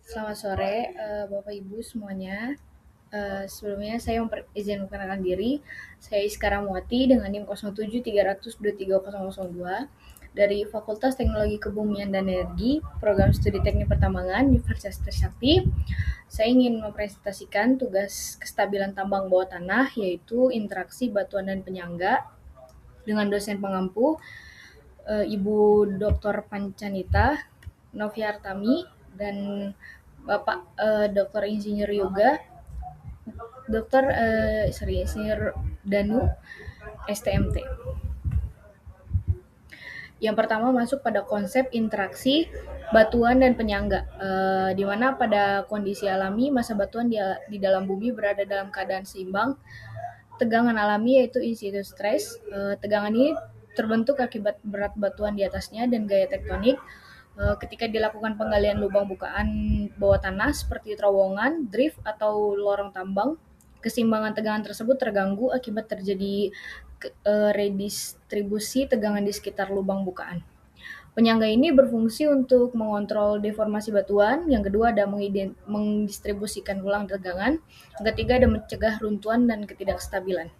Selamat sore, Bapak Ibu semuanya. Sebelumnya saya izin memperkenalkan diri. Saya Iskara Ramawati dengan NIM 0730023002 dari Fakultas Teknologi Kebumian dan Energi, Program Studi Teknik Pertambangan, Universitas Trisakti. Saya ingin mempresentasikan tugas kestabilan tambang bawah tanah, yaitu interaksi batuan dan penyangga dengan dosen pengampu, Ibu Dr. Pancanita Noviartami dan Bapak Dr. Insinyur Yoga, Insinyur Danu STMT. Yang pertama masuk pada konsep interaksi batuan dan penyangga, di mana pada kondisi alami massa batuan di dalam bumi berada dalam keadaan seimbang. Tegangan alami yaitu institusi stres. Tegangan ini terbentuk akibat berat batuan di atasnya dan gaya tektonik. Ketika dilakukan penggalian lubang bukaan bawah tanah seperti terowongan, drift, atau lorong tambang, keseimbangan tegangan tersebut terganggu akibat terjadi redistribusi tegangan di sekitar lubang bukaan. Penyangga ini berfungsi untuk mengontrol deformasi batuan, yang kedua ada mendistribusikan ulang tegangan, yang ketiga ada mencegah runtuhan dan ketidakstabilan.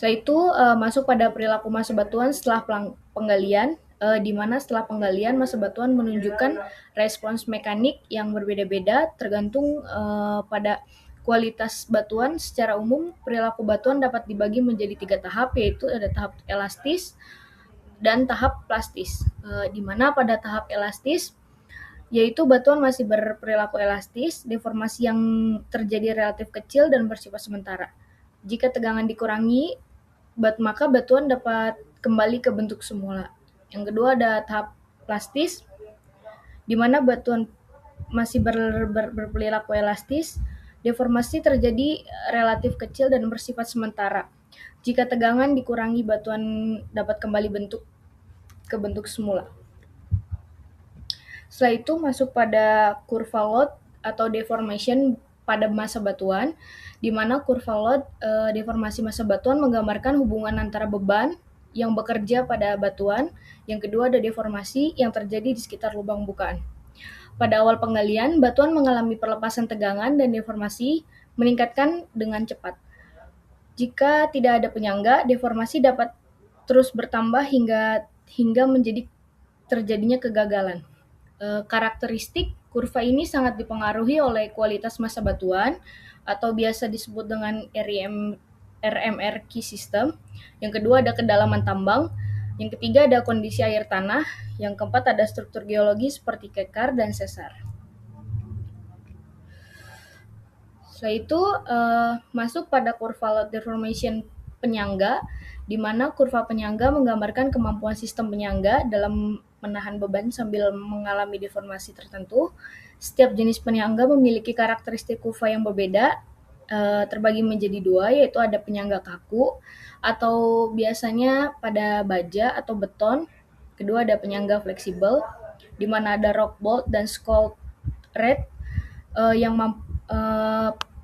Setelah itu masuk pada perilaku massa batuan setelah penggalian, di mana setelah penggalian massa batuan menunjukkan respons mekanik yang berbeda-beda tergantung pada kualitas batuan. Secara umum, perilaku batuan dapat dibagi menjadi 3 tahap, yaitu ada tahap elastis dan tahap plastis. Di mana pada tahap elastis, yaitu batuan masih berperilaku elastis, deformasi yang terjadi relatif kecil dan bersifat sementara. Jika tegangan dikurangi, maka batuan dapat kembali ke bentuk semula. Yang kedua ada tahap plastis, di mana batuan masih berperilaku elastis, deformasi terjadi relatif kecil dan bersifat sementara. Jika tegangan dikurangi, batuan dapat kembali ke bentuk semula. Setelah itu masuk pada kurva load atau deformation pada massa batuan, di mana kurva load deformasi massa batuan menggambarkan hubungan antara beban yang bekerja pada batuan. Yang kedua ada deformasi yang terjadi di sekitar lubang bukaan. Pada awal penggalian, batuan mengalami perlepasan tegangan dan deformasi meningkatkan dengan cepat. Jika tidak ada penyangga, deformasi dapat terus bertambah hingga menjadi terjadinya kegagalan. Karakteristik kurva ini sangat dipengaruhi oleh kualitas massa batuan atau biasa disebut dengan RMRK system. Yang kedua ada kedalaman tambang. Yang ketiga ada kondisi air tanah. Yang keempat ada struktur geologi seperti kekar dan sesar. Setelah itu masuk pada kurva load deformation penyangga, di mana kurva penyangga menggambarkan kemampuan sistem penyangga dalam menahan beban sambil mengalami deformasi tertentu. Setiap jenis penyangga memiliki karakteristik kurva yang berbeda, terbagi menjadi 2, yaitu ada penyangga kaku atau biasanya pada baja atau beton. Kedua ada penyangga fleksibel, di mana ada rock bolt dan scald red yang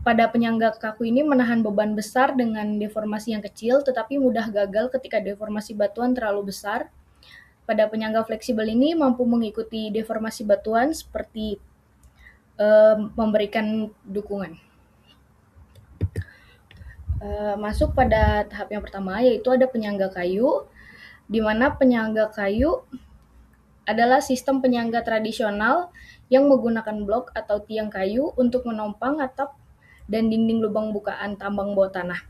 pada penyangga kaku ini menahan beban besar dengan deformasi yang kecil, tetapi mudah gagal ketika deformasi batuan terlalu besar. Pada penyangga fleksibel ini mampu mengikuti deformasi batuan seperti memberikan dukungan. Masuk pada tahap yang pertama, yaitu ada penyangga kayu, di mana penyangga kayu adalah sistem penyangga tradisional yang menggunakan blok atau tiang kayu untuk menopang atap dan dinding lubang bukaan tambang bawah tanah.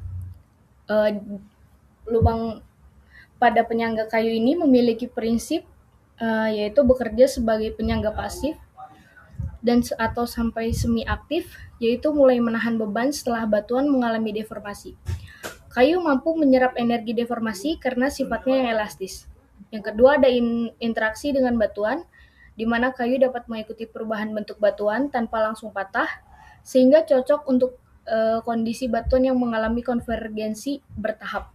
Lubang pada penyangga kayu ini memiliki prinsip yaitu bekerja sebagai penyangga pasif dan atau sampai semi aktif, yaitu mulai menahan beban setelah batuan mengalami deformasi. Kayu mampu menyerap energi deformasi karena sifatnya yang elastis. Yang kedua ada interaksi dengan batuan, di mana kayu dapat mengikuti perubahan bentuk batuan tanpa langsung patah, sehingga cocok untuk kondisi batuan yang mengalami konvergensi bertahap.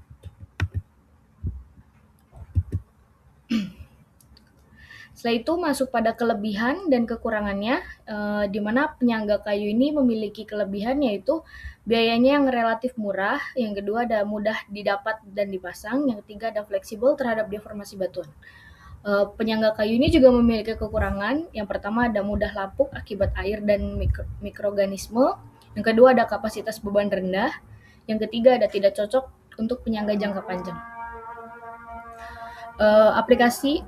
Setelah itu masuk pada kelebihan dan kekurangannya, di mana penyangga kayu ini memiliki kelebihan yaitu biayanya yang relatif murah, yang kedua ada mudah didapat dan dipasang, yang ketiga ada fleksibel terhadap deformasi batuan. Penyangga kayu ini juga memiliki kekurangan. Yang pertama ada mudah lapuk akibat air dan mikroorganisme. Yang kedua ada kapasitas beban rendah. Yang ketiga ada tidak cocok untuk penyangga jangka panjang. Aplikasi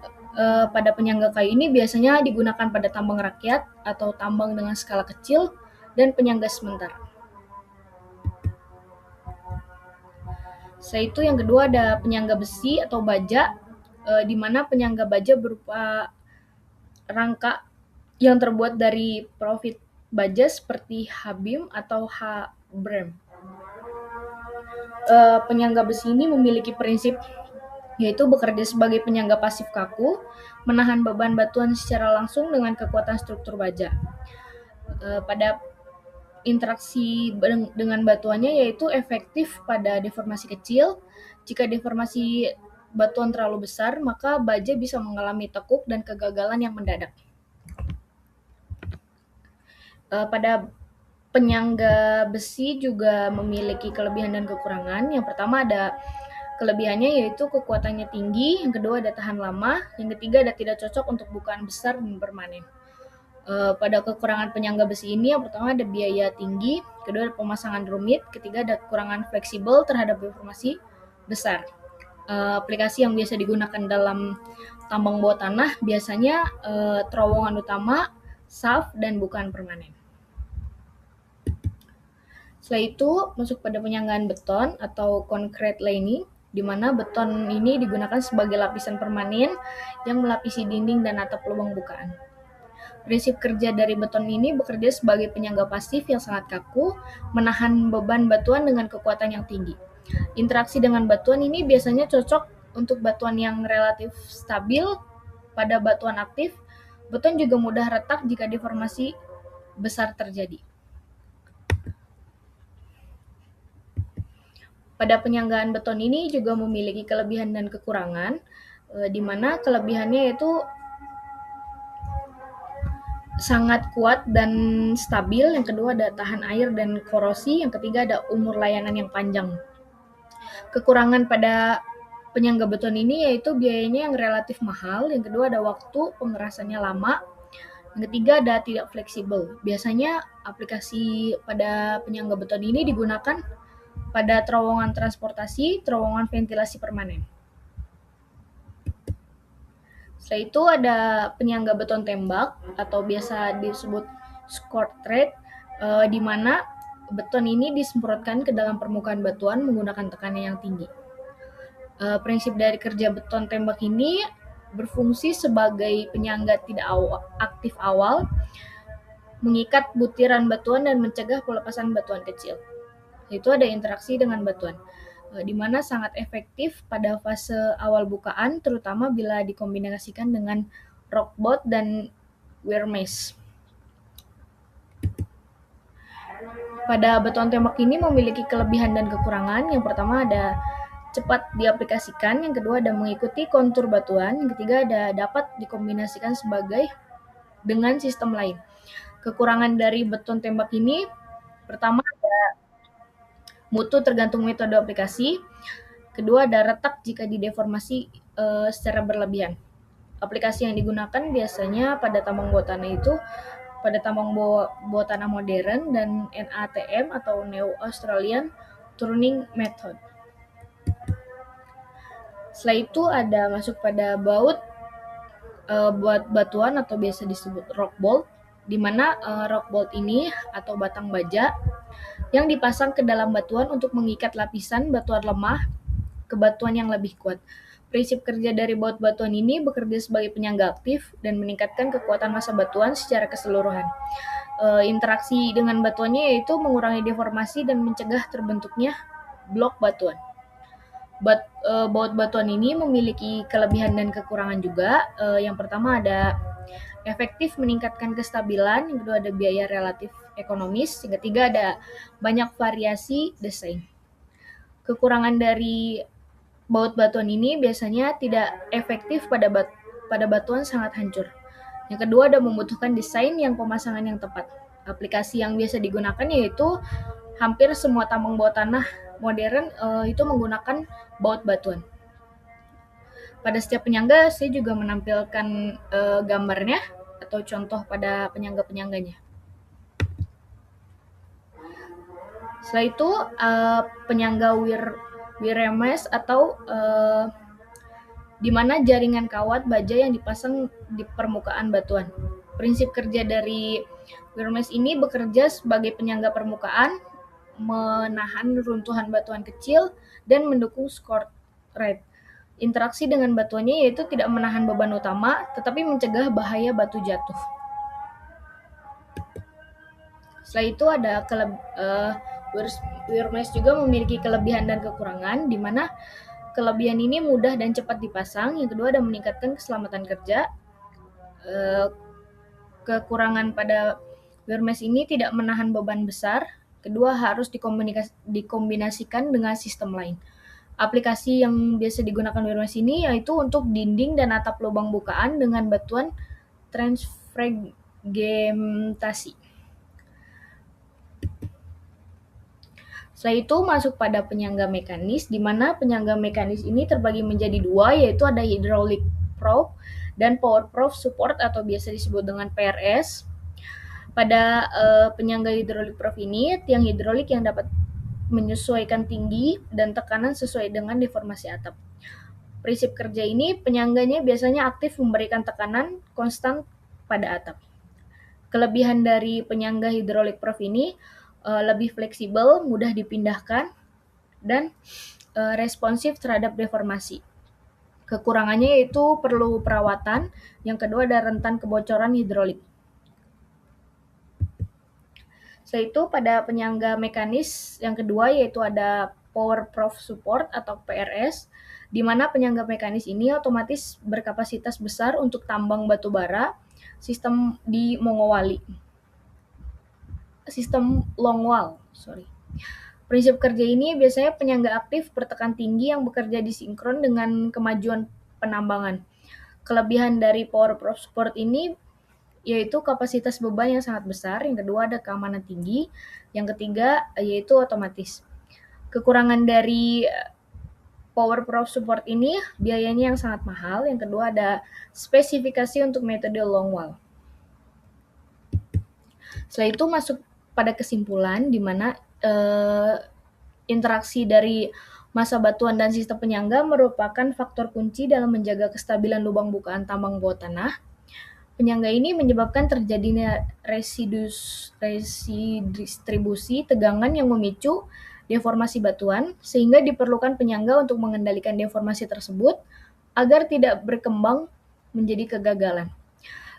pada penyangga kayu ini biasanya digunakan pada tambang rakyat atau tambang dengan skala kecil dan penyangga sementara. Setelah itu yang kedua ada penyangga besi atau baja, di mana penyangga baja berupa rangka yang terbuat dari profit baja seperti H-beam atau H-brem. Penyangga besi ini memiliki prinsip yaitu bekerja sebagai penyangga pasif kaku, menahan beban batuan secara langsung dengan kekuatan struktur baja. Pada interaksi dengan batuannya yaitu efektif pada deformasi kecil. Jika deformasi batuan terlalu besar, maka baja bisa mengalami tekuk dan kegagalan yang mendadak. Pada penyangga besi juga memiliki kelebihan dan kekurangan. Yang pertama ada kelebihannya yaitu kekuatannya tinggi, yang kedua ada tahan lama, yang ketiga ada tidak cocok untuk bukaan besar dan permanen. Pada kekurangan penyangga besi ini yang pertama ada biaya tinggi, kedua ada pemasangan rumit, ketiga ada kekurangan fleksibel terhadap deformasi besar. Aplikasi yang biasa digunakan dalam tambang bawah tanah biasanya terowongan utama, shaft, dan bukaan permanen. Setelah itu masuk pada penyanggaan beton atau concrete lining, di mana beton ini digunakan sebagai lapisan permanen yang melapisi dinding dan atap lubang bukaan. Prinsip kerja dari beton ini bekerja sebagai penyangga pasif yang sangat kaku, menahan beban batuan dengan kekuatan yang tinggi. Interaksi dengan batuan ini biasanya cocok untuk batuan yang relatif stabil. Pada batuan aktif, beton juga mudah retak jika deformasi besar terjadi. Pada penyanggaan beton ini juga memiliki kelebihan dan kekurangan, di mana kelebihannya yaitu sangat kuat dan stabil, yang kedua ada tahan air dan korosi, yang ketiga ada umur layanan yang panjang. Kekurangan pada penyangga beton ini yaitu biayanya yang relatif mahal, yang kedua ada waktu pengerasannya lama, yang ketiga ada tidak fleksibel. Biasanya aplikasi pada penyangga beton ini digunakan pada terowongan transportasi, terowongan ventilasi permanen. Setelah itu ada penyangga beton tembak atau biasa disebut scored thread, di mana beton ini disemprotkan ke dalam permukaan batuan menggunakan tekanan yang tinggi. Prinsip dari kerja beton tembak ini berfungsi sebagai penyangga tidak aktif awal, mengikat butiran batuan dan mencegah pelepasan batuan kecil. Itu ada interaksi dengan batuan, di mana sangat efektif pada fase awal bukaan, terutama bila dikombinasikan dengan rock bolt dan wear mesh. Pada beton tembak ini memiliki kelebihan dan kekurangan. Yang pertama ada cepat diaplikasikan, yang kedua ada mengikuti kontur batuan, yang ketiga ada dapat dikombinasikan dengan sistem lain. Kekurangan dari beton tembak ini pertama ada mutu tergantung metode aplikasi, kedua ada retak jika dideformasi secara berlebihan. Aplikasi yang digunakan biasanya pada tambang bawah tanah itu pada tambang bawah tanah modern dan NATM atau New Australian Turning Method. Setelah itu ada masuk pada baut buat batuan atau biasa disebut rock bolt, di mana rock bolt ini atau batang baja yang dipasang ke dalam batuan untuk mengikat lapisan batuan lemah ke batuan yang lebih kuat. Prinsip kerja dari baut batuan ini bekerja sebagai penyangga aktif dan meningkatkan kekuatan massa batuan secara keseluruhan. Interaksi dengan batuannya yaitu mengurangi deformasi dan mencegah terbentuknya blok batuan. Baut batuan ini memiliki kelebihan dan kekurangan juga. Yang pertama ada efektif meningkatkan kestabilan, yang kedua ada biaya relatif ekonomis, yang ketiga ada banyak variasi desain. Kekurangan dari baut batuan ini biasanya tidak efektif pada batuan sangat hancur. Yang kedua ada membutuhkan desain yang pemasangan yang tepat. Aplikasi yang biasa digunakan yaitu hampir semua tambang bawah tanah modern itu menggunakan baut batuan. Pada setiap penyangga saya juga menampilkan gambarnya atau contoh pada penyangga-penyangganya. Setelah itu penyangga WIRMS atau di mana jaringan kawat baja yang dipasang di permukaan batuan. Prinsip kerja dari WIRMS ini bekerja sebagai penyangga permukaan, menahan runtuhan batuan kecil, dan mendukung support rate. Interaksi dengan batuannya yaitu tidak menahan beban utama, tetapi mencegah bahaya batu jatuh. Setelah itu ada WIRMS juga memiliki kelebihan dan kekurangan, di mana kelebihan ini mudah dan cepat dipasang. Yang kedua ada meningkatkan keselamatan kerja. Kekurangan pada WIRMS ini tidak menahan beban besar. Kedua harus dikombinasikan dengan sistem lain. Aplikasi yang biasa digunakan WIRMS ini yaitu untuk dinding dan atap lubang bukaan dengan batuan transfragmentasi. Setelah itu masuk pada penyangga mekanis, di mana penyangga mekanis ini terbagi menjadi dua, yaitu ada hydraulic proof dan power proof support atau biasa disebut dengan PRS. Pada penyangga hydraulic proof ini, tiang hidrolik yang dapat menyesuaikan tinggi dan tekanan sesuai dengan deformasi atap. Prinsip kerja ini, penyangganya biasanya aktif memberikan tekanan konstan pada atap. Kelebihan dari penyangga hydraulic proof ini lebih fleksibel, mudah dipindahkan, dan responsif terhadap deformasi. Kekurangannya yaitu perlu perawatan. Yang kedua ada rentan kebocoran hidrolik. Setelah itu pada penyangga mekanis yang kedua yaitu ada Power Proof Support atau PRS, di mana penyangga mekanis ini otomatis berkapasitas besar untuk tambang batu bara, sistem di sistem longwall. Prinsip kerja ini biasanya penyangga aktif bertekan tinggi yang bekerja disinkron dengan kemajuan penambangan. Kelebihan dari Power Proof Support ini yaitu kapasitas beban yang sangat besar, yang kedua ada keamanan tinggi, yang ketiga yaitu otomatis. Kekurangan dari Power Proof Support ini biayanya yang sangat mahal, yang kedua ada spesifikasi untuk metode longwall. Setelah itu masuk pada kesimpulan di mana interaksi dari massa batuan dan sistem penyangga merupakan faktor kunci dalam menjaga kestabilan lubang bukaan tambang bawah tanah. Penyangga ini menyebabkan terjadinya redistribusi tegangan yang memicu deformasi batuan, sehingga diperlukan penyangga untuk mengendalikan deformasi tersebut agar tidak berkembang menjadi kegagalan.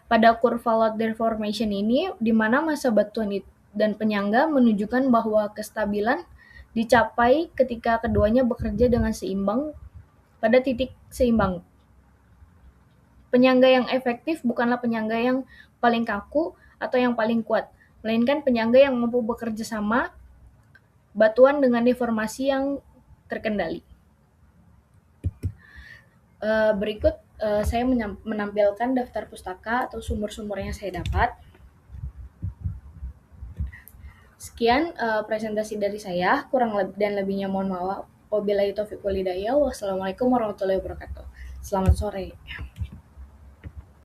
Pada kurva load deformation ini, di mana massa batuan dan penyangga menunjukkan bahwa kestabilan dicapai ketika keduanya bekerja dengan seimbang pada titik seimbang. Penyangga yang efektif bukanlah penyangga yang paling kaku atau yang paling kuat, melainkan penyangga yang mampu bekerja sama batuan dengan deformasi yang terkendali. Berikut saya menampilkan daftar pustaka atau sumber-sumber yang saya dapat. Sekian presentasi dari saya, kurang dan lebihnya mohon maaf. Wabillahi taufiq wal hidayah. Wassalamualaikum warahmatullahi wabarakatuh. Selamat sore.